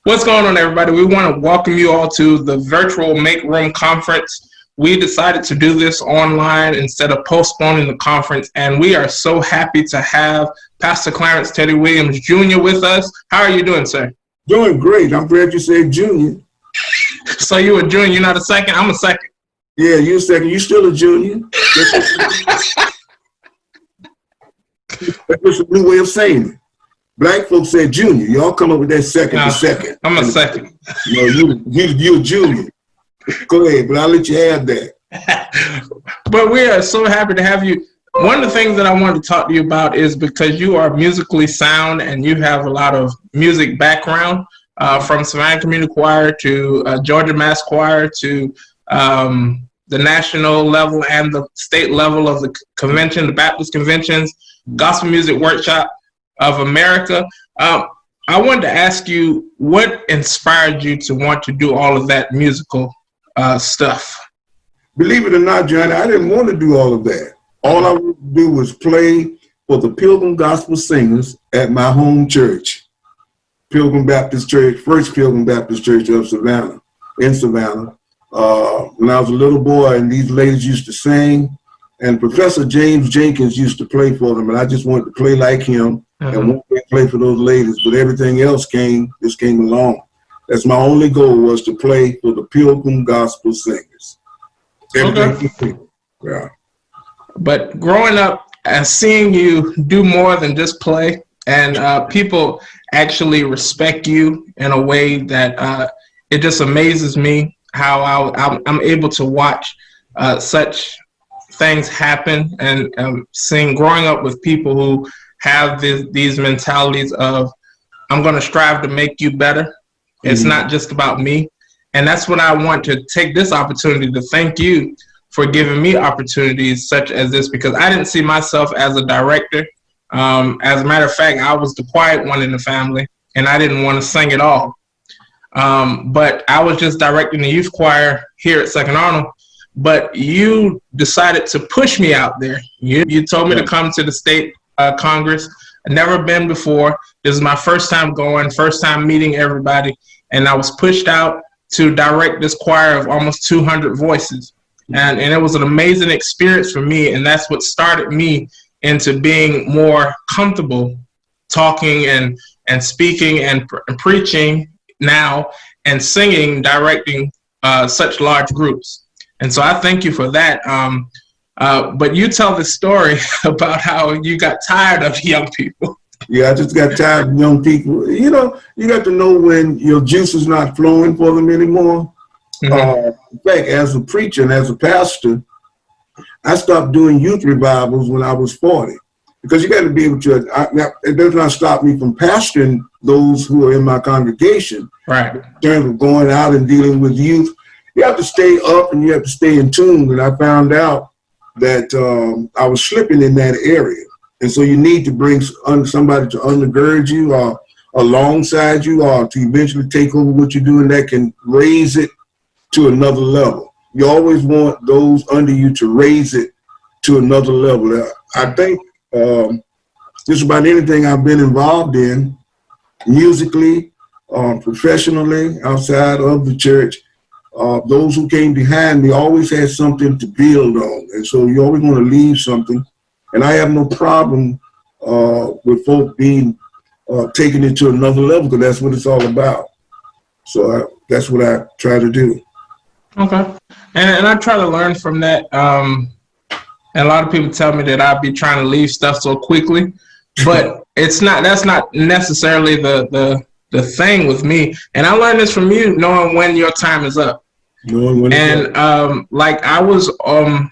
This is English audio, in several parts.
What's going on, everybody? We want to welcome you all to the virtual Make Room Conference. We decided to do this online instead of postponing the conference, and we are so happy to have Pastor Clarence Teddy Williams Jr. with us. How are you doing, sir? Doing great. I'm glad you said junior. So you a junior, you're not a second? I'm a second. Yeah, you're a second. You still a junior. That's just a new way of saying it. Black folks say junior. Y'all come up with that second to second. I'm a second. No, you're a junior. Go ahead, but I'll let you have that. But we are so happy to have you. One of the things that I wanted to talk to you about is because you are musically sound and you have a lot of music background, from Savannah Community Choir to Georgia Mass Choir to the national level and the state level of the convention, the Baptist conventions, Gospel Music Workshop of America. I wanted to ask you, what inspired you to want to do all of that musical stuff? Believe it or not, Johnny, I didn't want to do all of that. All I wanted to do was play for the Pilgrim Gospel Singers at my home church, Pilgrim Baptist Church, First Pilgrim Baptist Church of Savannah, in Savannah. When I was a little boy, and these ladies used to sing, and Professor James Jenkins used to play for them, and I just wanted to play like him. And wanted to play for those ladies, but everything else came along. That's my only goal, was to play for the Pilgrim Gospel Singers. Okay. Yeah. But growing up and seeing you do more than just play, and people actually respect you in a way that it just amazes me how I'm able to watch such things happen, and growing up with people who have these mentalities of, I'm going to strive to make you better. It's not just about me. And that's what I want to take this opportunity to thank you for giving me opportunities such as this, because I didn't see myself as a director. As a matter of fact, I was the quiet one in the family, and I didn't want to sing at all. But I was just directing the youth choir here at Second Arnold. But you decided to push me out there. You told me to come to the state Congress. I'd never been before. This is my first time going, first time meeting everybody. And I was pushed out to direct this choir of almost 200 voices. And it was an amazing experience for me. And that's what started me into being more comfortable talking and speaking and preaching now, and singing, directing such large groups. And so I thank you for that. But you tell the story about how you got tired of young people. Yeah, I just got tired of young people. You know, you got to know when your juice is not flowing for them anymore. In fact, as a preacher and as a pastor, I stopped doing youth revivals when I was 40. Because you got to be able to, it does not stop me from pastoring those who are in my congregation. Right. In terms of going out and dealing with youth, you have to stay up and you have to stay in tune. And I found out that I was slipping in that area. And so you need to bring somebody to undergird you or alongside you, or to eventually take over what you're doing that can raise it to another level. You always want those under you to raise it to another level. I think just about anything I've been involved in, musically, professionally, outside of the church, those who came behind me always had something to build on. And so you always want to leave something. And I have no problem with folk being taking it to another level, because that's what it's all about. So that's what I try to do. Okay. And I try to learn from that. And a lot of people tell me that I'd be trying to leave stuff so quickly, but that's not necessarily the thing with me. And I learned this from you, knowing when your time is up. Like I was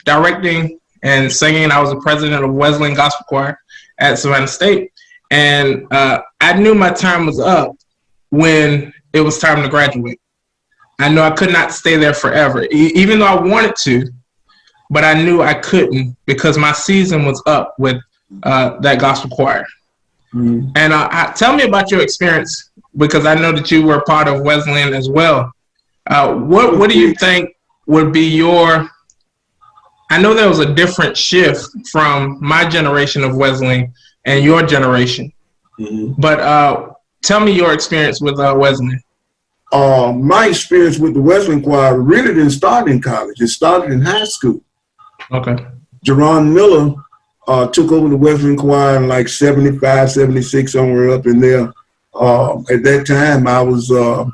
directing and singing. I was the president of Wesleyan Gospel Choir at Savannah State. And I knew my time was up when it was time to graduate. I knew I could not stay there forever, even though I wanted to, but I knew I couldn't, because my season was up with that gospel choir. And tell me about your experience, because I know that you were a part of Wesleyan as well. What do you think would be your, I know there was a different shift from my generation of Wesleyan and your generation, but tell me your experience with Wesleyan. My experience with the Wesleyan Choir really didn't start in college. It started in high school. Okay. Jerron Miller took over the Wesleyan Choir in like 75, 76, somewhere up in there. At that time, I was a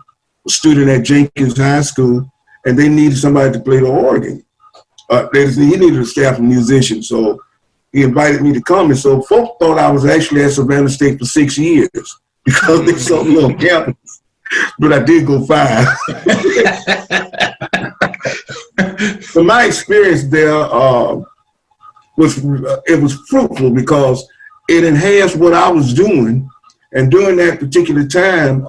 student at Jenkins High School, and they needed somebody to play the organ. He needed a staff of musicians, so he invited me to come. And so folks thought I was actually at Savannah State for 6 years because they saw me on campus. But I did go 5. So my experience there was fruitful because it enhanced what I was doing. And during that particular time,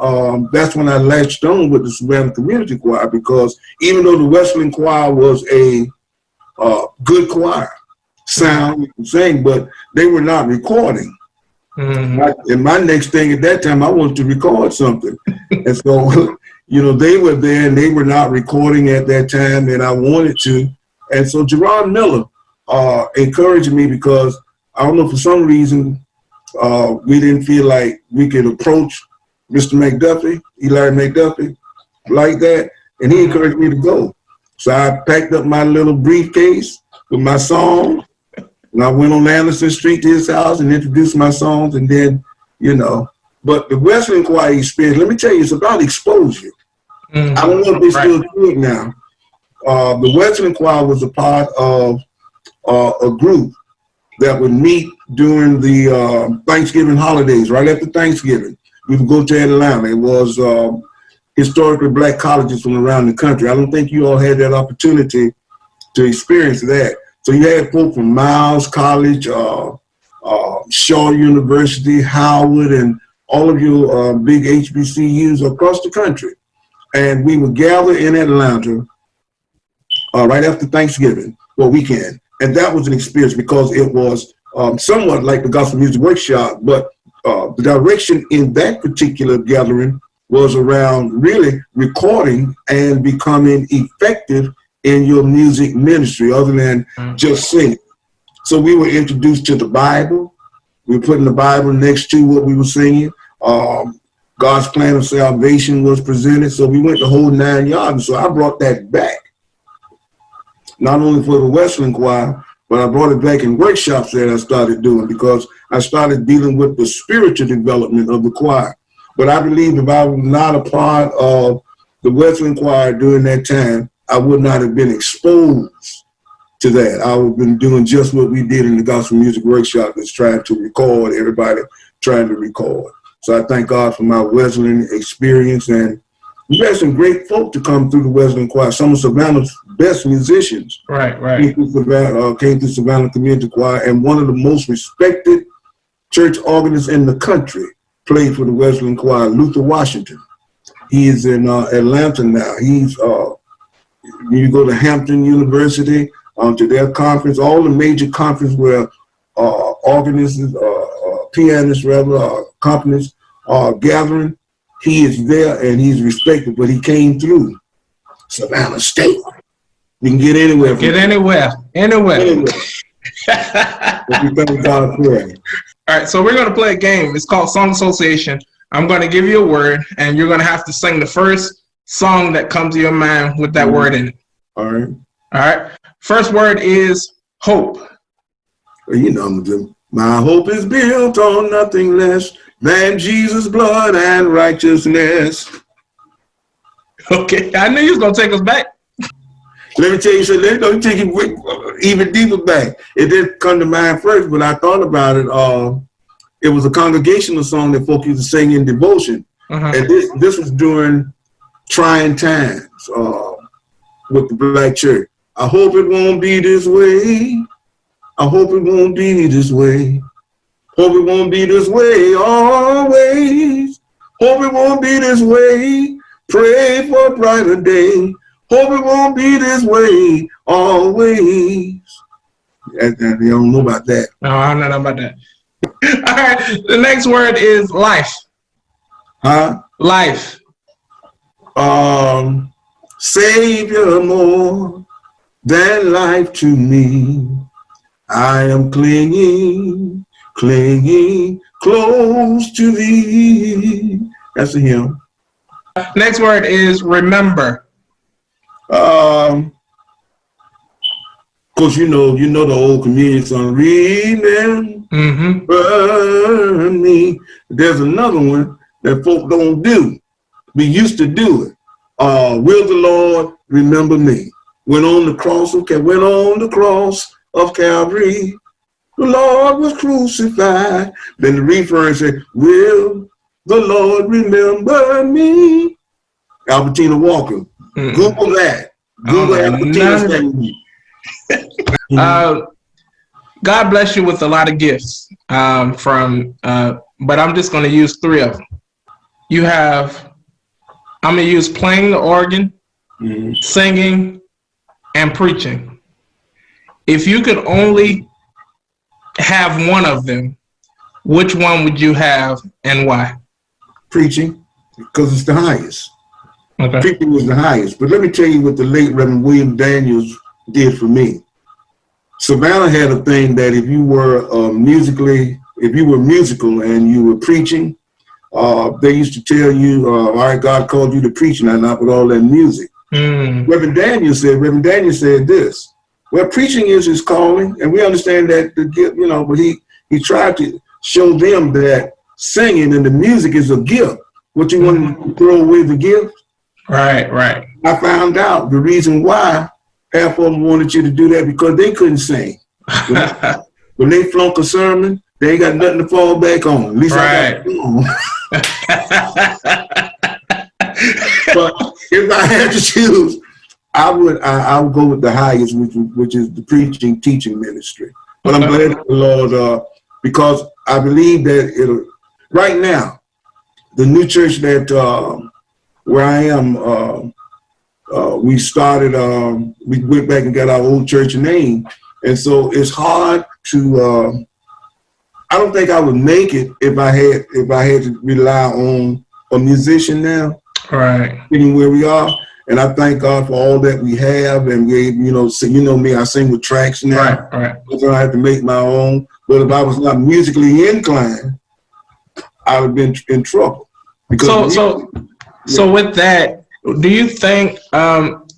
that's when I latched on with the Savannah Community Choir, because even though the Wesleyan Choir was a good choir, sound and sing, but they were not recording. And my next thing at that time, I wanted to record something. And so, they were there and they were not recording at that time, and I wanted to. And so Jerron Miller encouraged me, because I don't know, for some reason, we didn't feel like we could approach Mr. Eli McDuffie, like that. And he encouraged me to go. So I packed up my little briefcase with my songs, and I went on Anderson Street to his house and introduced my songs. And then, but the Wesleyan Choir experience, let me tell you, it's about exposure. I don't know if they still do it now. The Wesleyan Choir was a part of a group that would meet during the Thanksgiving holidays, right after Thanksgiving. We would go to Atlanta. It was historically Black colleges from around the country. I don't think you all had that opportunity to experience that. So you had folk from Miles College, Shaw University, Howard, and all of your big HBCUs across the country. And we would gather in Atlanta right after Thanksgiving, weekend. And that was an experience, because it was somewhat like the Gospel Music Workshop, but the direction in that particular gathering was around really recording and becoming effective in your music ministry, other than just singing. So we were introduced to the Bible. We were putting the Bible next to what we were singing. God's plan of salvation was presented. So we went the whole 9 yards. So I brought that back, not only for the Wesleyan Choir, but I brought it back in workshops that I started doing, because I started dealing with the spiritual development of the choir. But I believe if I was not a part of the Wesleyan Choir during that time, I would not have been exposed to that. I would have been doing just what we did in the Gospel Music Workshop, is trying to record, everybody trying to record. So I thank God for my Wesleyan experience. And we had some great folk to come through the Wesleyan Choir. Some of Savannah's best musicians came through Savannah Community Choir. And one of the most respected church organists in the country played for the Wesleyan Choir, Luther Washington. He is in Atlanta now. He's you go to Hampton University, to their conference, all the major conferences where organists, pianists, companies are gathering. He is there and he's respected, but he came through Savannah State. You can get anywhere. Anywhere. But we thank God for it. All right, so we're going to play a game. It's called Song Association. I'm going to give you a word, and you're going to have to sing the first song that comes to your mind with that word in it. All right. All right. First word is hope. Well, my hope is built on nothing less than Jesus' blood and righteousness. Okay, I knew you was going to take us back. Let me tell you something. Let me take you even deeper back. It didn't come to mind first, but I thought about it. It was a congregational song that folk used to sing in devotion. And this was during trying times with the Black church. I hope it won't be this way. I hope it won't be this way. Hope it won't be this way always. Hope it won't be this way. Pray for a brighter day. Hope it won't be this way always. You don't know about that. No, I don't know about that. All right, the next word is life. Life. Savior, more than life to me. I am clinging close to thee. That's a hymn. Next word is remember. Of course, you know the old communion song, remember me. There's another one that folk don't do. We used to do it. Will the Lord remember me? Went on the cross of Calvary. The Lord was crucified. Then the refrain said, will the Lord remember me? Albertina Walker. Google that. Google Albertina saying. God bless you with a lot of gifts. But I'm just going to use 3 of them. I'm going to use playing the organ, singing, and preaching. If you could only have one of them, which one would you have and why? Preaching, because it's the highest. Okay. Preaching was the highest. But let me tell you what the late Reverend William Daniels did for me. Savannah had a thing that if you were musical and you were preaching, they used to tell you, all right, God called you to preach now, not with all that music. Reverend Daniels said this, well, preaching is his calling, and we understand that the gift, but he tried to show them that singing and the music is a gift. What you want to throw away the gift? Right. I found out the reason why half of them wanted you to do that because they couldn't sing. When they flunk a sermon, they ain't got nothing to fall back on. At least I got on. But if I had to choose, I would go with the highest, which is the preaching, teaching ministry. But I'm glad the Lord, because I believe that right now, the new church that where I am, we started. We went back and got our old church name, and so it's hard to. I don't think I would make it if I had to rely on a musician now. Right. Being where we are, and I thank God for all that we have, and me, I sing with tracks now. Right. So I have to make my own. But if I was not musically inclined, I would have been in trouble. Because so with that, do you think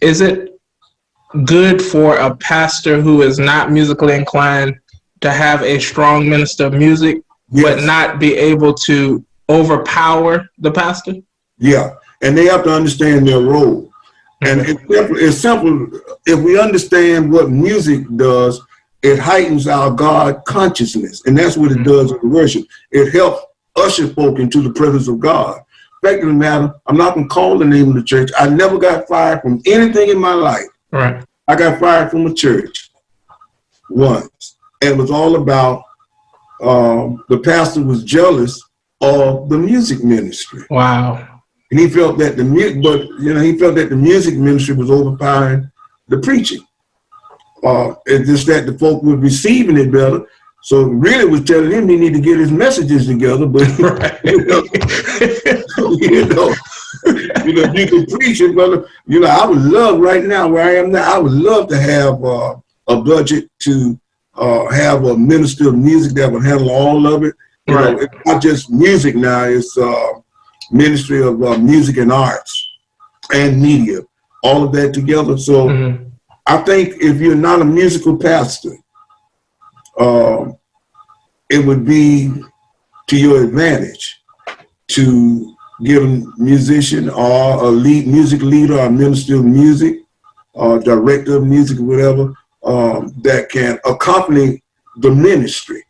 is it good for a pastor who is not musically inclined to have a strong minister of music, but not be able to overpower the pastor? Yeah, and they have to understand their role. And it's simple. If we understand what music does, it heightens our God consciousness, and that's what it does in worship. It helps usher folk into the presence of God. Fact of the matter, I'm not going to call the name of the church. I never got fired from anything in my life. Right. I got fired from a church once. And it was all about the pastor was jealous of the music ministry. Wow. And he felt that the music ministry was overpowering the preaching. It's just that the folk were receiving it better. So really was telling him he need to get his messages together, but you can preach it, brother. I would love right now where I am now. I would love to have a budget to have a minister of music that would handle all of it. It's not just music now. It's ministry of music and arts and media, all of that together. So I think if you're not a musical pastor, it would be to your advantage to get a musician or a music leader or minister of music or director of music or whatever that can accompany the ministry.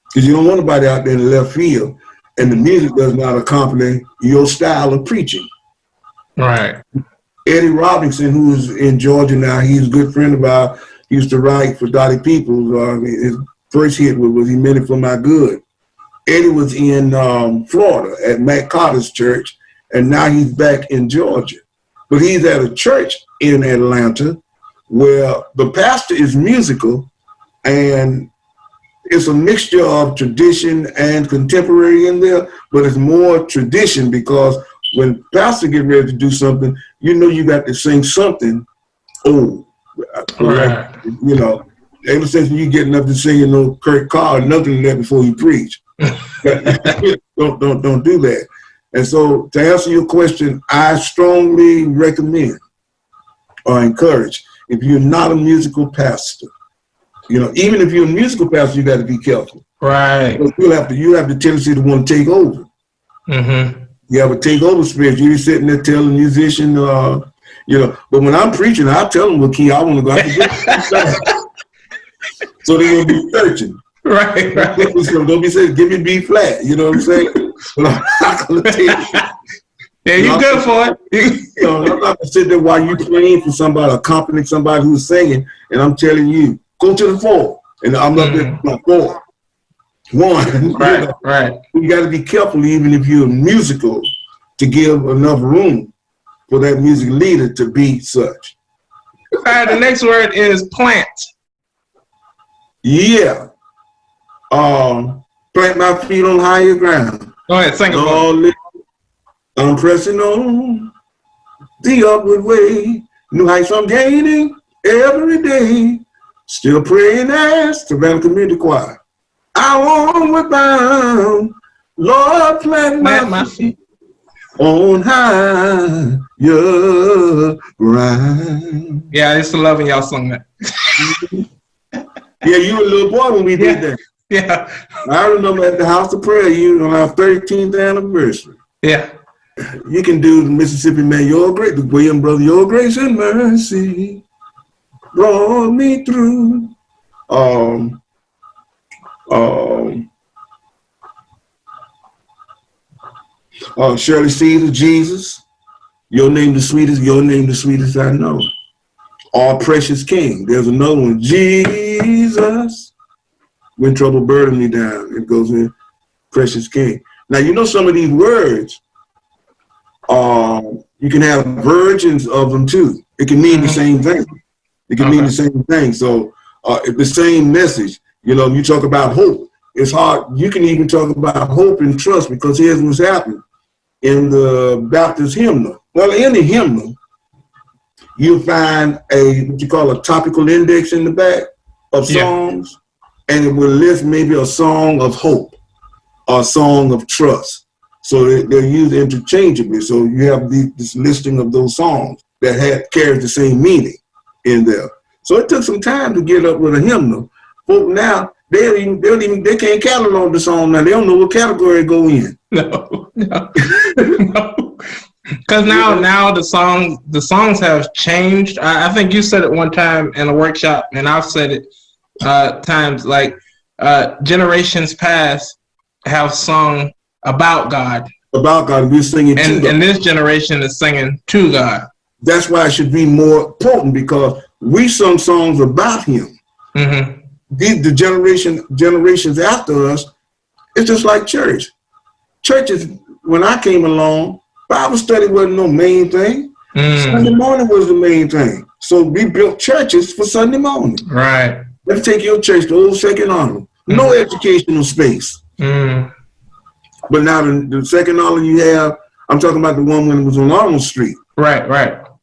Because you don't want nobody out there in the left field and the music does not accompany your style of preaching. Right. Eddie Robinson, who is in Georgia now, he's a good friend of ours. He used to write for Dottie Peoples. His first hit was He Meant It For My Good. Eddie was in Florida at Matt Carter's church, and now he's back in Georgia. But he's at a church in Atlanta where the pastor is musical, and it's a mixture of tradition and contemporary in there, but it's more tradition because when pastor get ready to do something, you got to sing something old. Right. Ever since you getting up to sing Kurt Carr, nothing like that before you preach. Don't do that. And so to answer your question, I strongly recommend or encourage, if you're not a musical pastor, you know, even if you're a musical pastor, you got to be careful. Right. Because you have the tendency to want to take over. Mm-hmm. You have a takeover spirit. You're sitting there telling the musician, you know, but when I'm preaching, I tell them what key I want to go. I so they're going to be searching. Right. Don't be saying, give me B flat. You know what I'm saying? But I'm not going to take it. Yeah, you good for it. You know, I'm not going to sit there while you playing for somebody, accompanying somebody who's singing, and I'm telling you, go to the 4. And I'm up there, 4. 1. Right, you know? right. You got to be careful, even if you're musical, to give enough room for that music leader to be such. All right, the next word is plant. Yeah. Plant my feet on higher ground. Go ahead, sing it. I'm pressing on the upward way. New heights I'm gaining every day. Still praying as Savannah Community Choir. I won't bound. Lord, plant my feet on higher ground. Yeah, I used to love when y'all sung that. Yeah, you were a little boy when we did that. Yeah. I remember at the House of Prayer, on our 13th anniversary. Yeah. You can do the Mississippi Man, Your Grace, the William Brother, Your Grace and Mercy brought me through. Shirley Caesar, Jesus, your name the sweetest I know. All precious King. There's another one, Jesus, when trouble burdened me down. It goes in, precious King. Now, you know some of these words, you can have versions of them too. It can mean the same thing. It can mean the same thing. So it's the same message. You know, you talk about hope. It's hard. You can even talk about hope and trust, because here's what's happened in the Baptist hymnal. Well, in the hymnal, you'll find what you call a topical index in the back of songs, and it will list maybe a song of hope or a song of trust. So they're used interchangeably. So you have this listing of those songs that carries the same meaning in there. So it took some time to get up with a hymnal. Folk now, they can't catalog the song now. They don't know what category it go in. No. Because now the songs have changed. I think you said it one time in a workshop, and I've said it times, like generations past have sung about God. About God, we're singing to God. And this generation is singing to God. That's why it should be more potent, because we sung songs about Him. Mm-hmm. The generations after us, it's just like church. Churches, when I came along, Bible study wasn't no main thing. Sunday morning was the main thing. So we built churches for Sunday morning. Right. Let's take your church to Old Second Arnold. No educational space. But now the Second Arnold you have, I'm talking about the one when it was on Arnold Street. Right.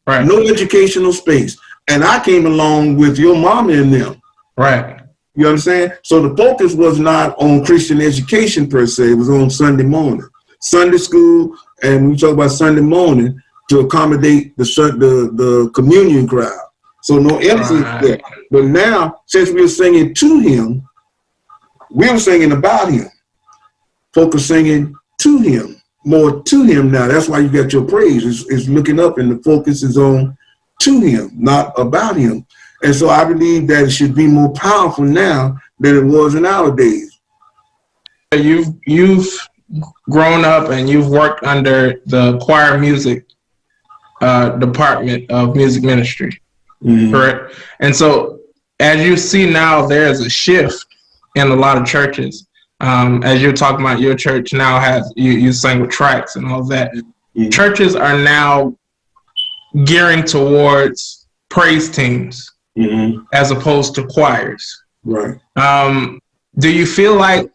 No educational space. And I came along with your mama and them. Right. You understand? So the focus was not on Christian education per se. It was on Sunday morning. Sunday school, and we talk about Sunday morning to accommodate the communion crowd. So no emphasis there. But now, since we were singing to Him, we were singing about Him. Folk are singing to Him, more to Him now. That's why you got your praise. It's looking up, and the focus is on to Him, not about Him. And so I believe that it should be more powerful now than it was in our days. You've grown up and you've worked under the choir music department of music ministry, correct? And so as you see now, there's a shift in a lot of churches. As you're talking about, your church now has, you sing with tracks and all that. Churches are now gearing towards praise teams as opposed to choirs. Right. Do you feel like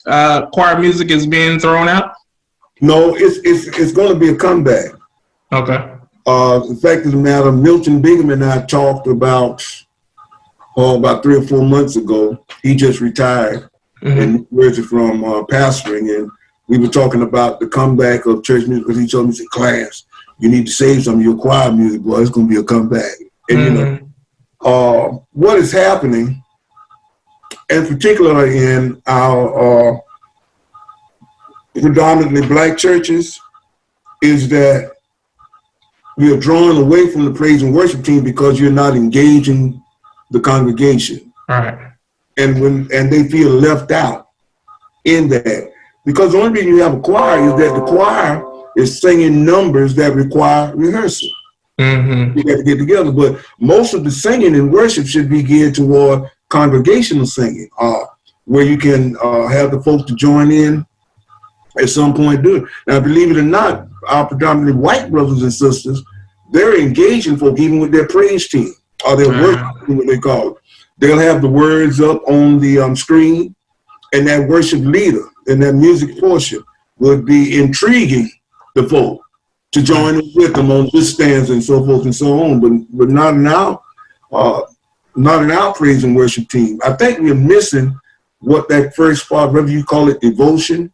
choir music is being thrown out? No, it's going to be a comeback. Okay. The fact of the matter, Milton Bingham and I talked about 3 or 4 months ago. He just retired, and where's it from pastoring, and we were talking about the comeback of church music, because he told me, he said, Clarence, you need to save some of your choir music, boy. It's going to be a comeback. And, you know, what is happening, and particularly in our predominantly black churches, is that we are drawing away from the praise and worship team because you're not engaging the congregation. All right. And they feel left out in that. Because the only reason you have a choir is that the choir is singing numbers that require rehearsal. You got to get together. But most of the singing in worship should be geared toward congregational singing, where you can have the folks to join in at some point do it. Now, believe it or not, our predominantly white brothers and sisters, they're engaging folk even with their praise team, or their worship team, what they call it. They'll have the words up on the screen, and that worship leader and that music portion would be intriguing the folk to join with them on this stanza and so forth and so on, but not in our praise and worship team. I think we're missing what that first part, whether you call it devotion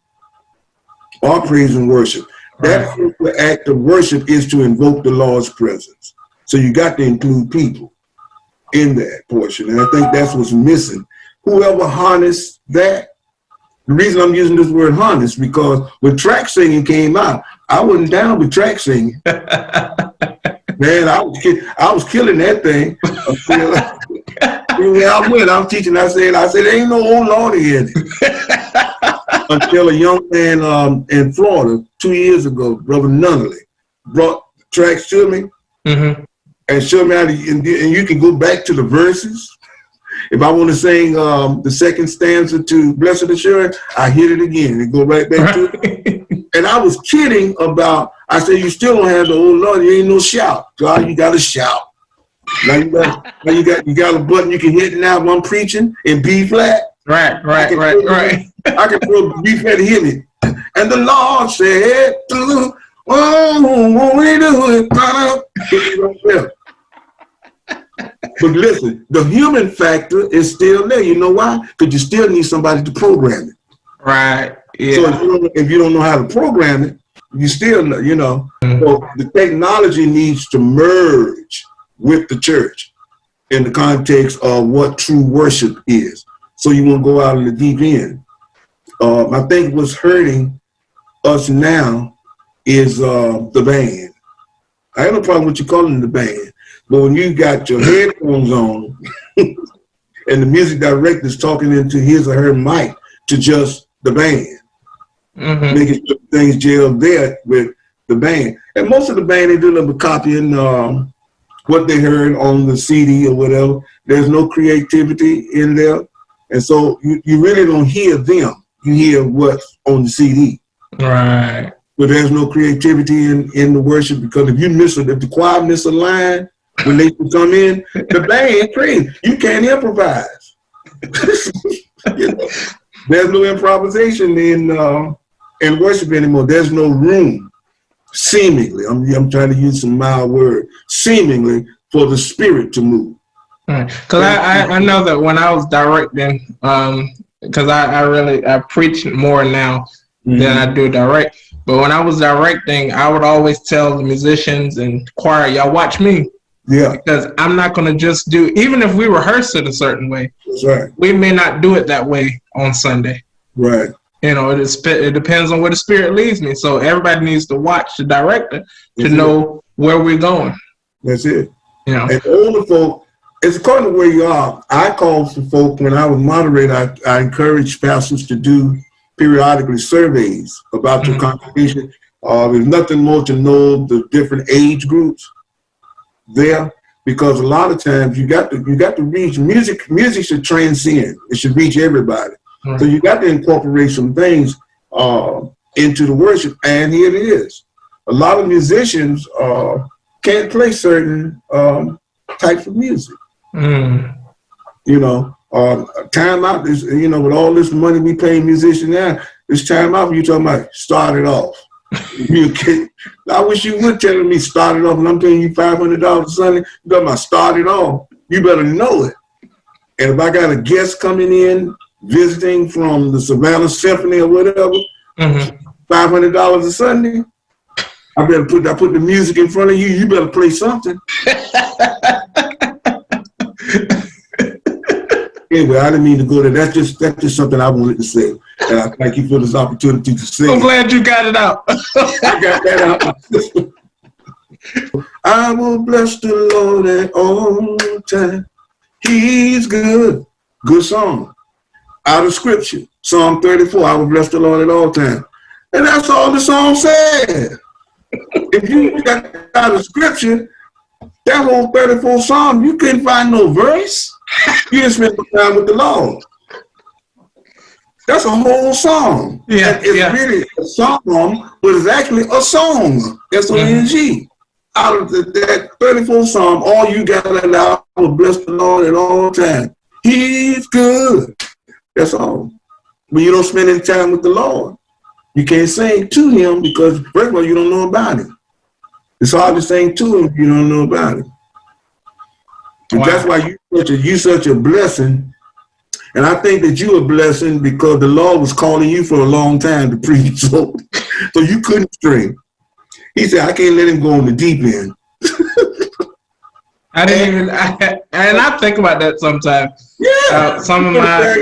or praise and worship. That first act of worship is to invoke the Lord's presence. So you got to include people in that portion, and I think that's what's missing. Whoever harnessed that, the reason I'm using this word harness, because when track singing came out, I wasn't down with track singing. Man, I was killing that thing. I'm teaching. I said, there ain't no old Lordy in it. Until a young man in Florida 2 years ago, Brother Nunnally, brought tracks to me and showed me how to, and you can go back to the verses. If I want to sing the second stanza to Blessed Assurance, I hit it again and go right back to it. And I was kidding about, I said, you still don't have the old Lord, you ain't no shout. God, you got to shout. Now you got a button you can hit now when I'm preaching in B flat. Right. I can throw B flat and hit it. And the Lord said, won't he do it? But listen, the human factor is still there. You know why? Because you still need somebody to program it. Right. Yeah. So if you don't know how to program it, you still, you know. So the technology needs to merge with the church in the context of what true worship is. So you won't go out in the deep end. I think what's hurting us now is the band. I have no problem with you calling the band. But when you got your headphones on and the music director is talking into his or her mic to just the band, making sure things gel there with the band. And most of the band, they do them copying what they heard on the CD or whatever. There's no creativity in there. And so you really don't hear them. You hear what's on the CD. Right. But there's no creativity in the worship, because if the choir miss a line, when they come in, the band crazy. You can't improvise. You know, there's no improvisation in worship anymore. There's no room, seemingly. I'm trying to use some mild word. Seemingly for the spirit to move. Because I know that when I was directing, because I preach more now than I do direct. But when I was directing, I would always tell the musicians and choir, y'all watch me. Yeah. Because I'm not going to just do, even if we rehearse it a certain way, that's right, we may not do it that way on Sunday. Right. You know, it depends on where the spirit leads me. So everybody needs to watch the director to know where we're going. That's it. You know, and older folk, it's according to where you are. I called for folk when I was moderator. I encouraged pastors to do periodically surveys about your congregation. There's nothing more to know the different age groups there, because a lot of times you got to reach music. Music should transcend. It should reach everybody. Right. So you got to incorporate some things into the worship, and here it is. A lot of musicians can't play certain types of music. You know, time out is, you know, with all this money we pay musicians now, it's time out when you're talking about start it off. I wish you would tell me start it off, and I'm paying you $500 a Sunday. You're talking about start it off. You better know it. And if I got a guest coming in, visiting from the Savannah Symphony or whatever, $500 a Sunday. I put the music in front of you. You better play something. Anyway, I didn't mean to go there. That's just something I wanted to say. And I thank you for this opportunity to say. I'm glad you got it out. I got that out. I will bless the Lord at all times. He's good. Good song. Out of scripture. Psalm 34. I will bless the Lord at all times. And that's all the song said. If you got out of scripture, that whole 34 Psalm, you couldn't find no verse. You just spent time with the Lord. That's a whole song. Yeah, it's really a song, but it's actually a song. S-O-N-G. Out of that 34 Psalm, all you got to allow will bless the Lord at all times. He's good. That's all. When you don't spend any time with the Lord, you can't sing to him because, first of all, you don't know about him. It's hard to sing to him if you don't know about him. Wow. That's why you're such a blessing. And I think that you're a blessing because the Lord was calling you for a long time to preach. So you couldn't string. He said, I can't let him go on the deep end. I think about that sometimes. Yeah. Some of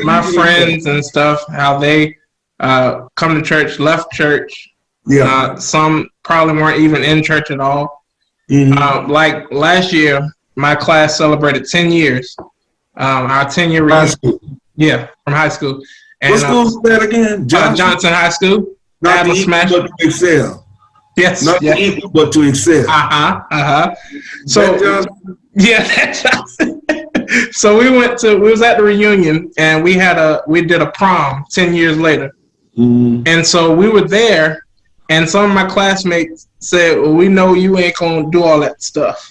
my friends and stuff, how they come to church, left church. Yeah. Some probably weren't even in church at all. Mm-hmm. Like last year, my class celebrated 10 years. Our 10-year reunion. Yeah, from high school. And, what school is that again? Johnson High School. Not to equal, but to excel. Yes. Not to equal, but to excel. So, yeah. So we was at the reunion and we did a prom 10 years later. Mm-hmm. And so we were there and some of my classmates said, well, we know you ain't going to do all that stuff.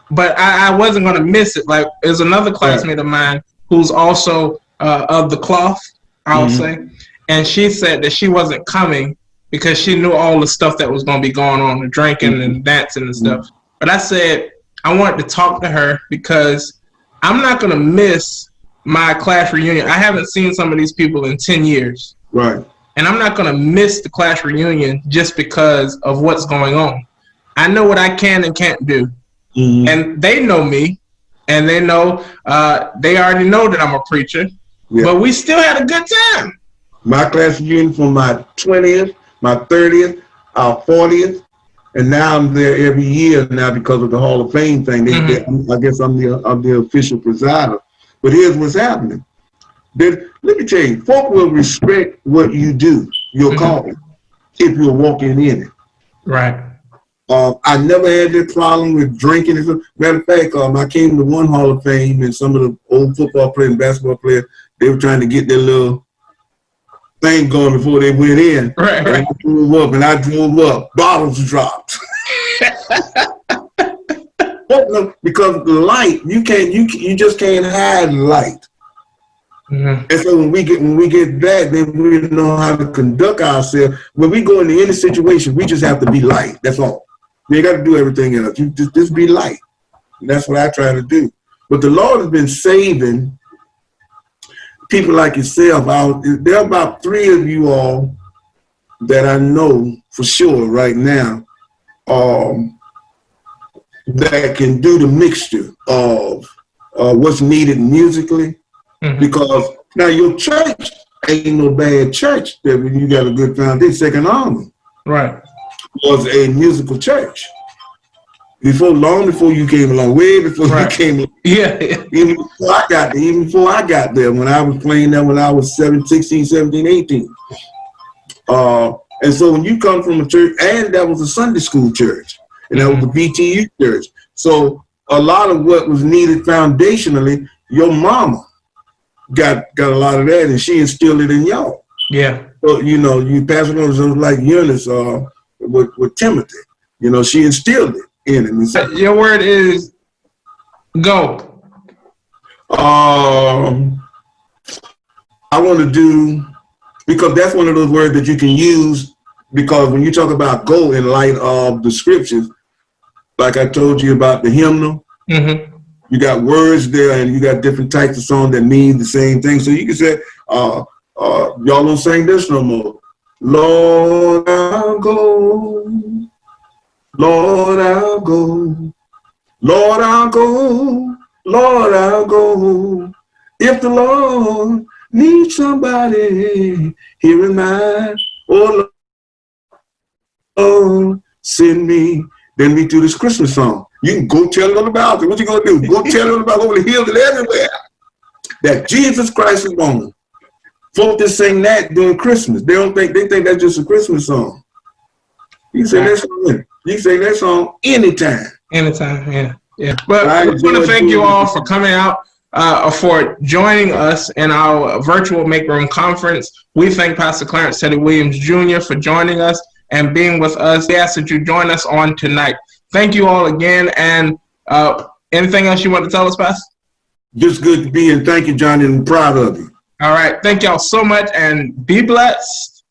But I wasn't going to miss it. Like, there's another classmate of mine who's also of the cloth, I would say. And she said that she wasn't coming because she knew all the stuff that was going to be going on, the drinking and dancing and stuff. But I said, I wanted to talk to her because I'm not going to miss my class reunion. I haven't seen some of these people in 10 years. Right. And I'm not going to miss the class reunion just because of what's going on. I know what I can and can't do. Mm-hmm. And they know me, and they know, they already know that I'm a preacher, but we still had a good time. My class reunion for my 20th, my 30th, our 40th, and now I'm there every year now because of the Hall of Fame thing. I guess I'm the official presider. But here's what's happening. Let me tell you, folk will respect what you do, your calling, if you're walking in it. Right. I never had that problem with drinking. Matter of fact, I came to one Hall of Fame and some of the old football players and basketball players, they were trying to get their little thing going before they went in. Right. And I drove up, bottles dropped. Because the light, you just can't hide light. Mm-hmm. And so when we get back, then we know how to conduct ourselves. When we go into any situation, we just have to be light. That's all. You ain't got to do everything else. You just be light. And that's what I try to do. But the Lord has been saving people like yourself. There are about 3 of you all that I know for sure right now that can do the mixture of what's needed musically. Mm-hmm. Because now your church ain't no bad church. That when you got a good foundation, Second Army. Right. Was a musical church. Long before you came along, way before you came along. Yeah. Even before I got there, when I was playing there when I was 16, 17, 18. And so when you come from a church, and that was a Sunday school church, and that was a BTU church. So a lot of what was needed foundationally, your mama got a lot of that, and she instilled it in y'all. Yeah. So, you pass it on like Eunice with Timothy. She instilled it in him. So, your word is go. I want to do, because that's one of those words that you can use, because when you talk about go in light of the scriptures, like I told you about the hymnal, you got words there and you got different types of songs that mean the same thing. So you can say, y'all don't sing this no more. Lord, I'll go. Lord, I'll go. Lord, I'll go. Lord, I'll go. If the Lord needs somebody, here am I. Oh, Lord, send me. Then we do this Christmas song. You can go tell it on the mountain. What you gonna do? Go tell it about over the hills and everywhere that Jesus Christ is born. Folk that sing that during Christmas. They think that's just a Christmas song. You can sing that song. You can sing that song anytime. Anytime, yeah. Yeah. But I just want to thank you all for coming out, for joining us in our virtual Make Room Conference. We thank Pastor Clarence Teddy Williams Jr. for joining us and being with us. We ask that you join us on tonight. Thank you all again. And anything else you want to tell us, Pastor? Just good to be, and thank you, Johnny, and I'm proud of you. All right. Thank y'all so much, and be blessed.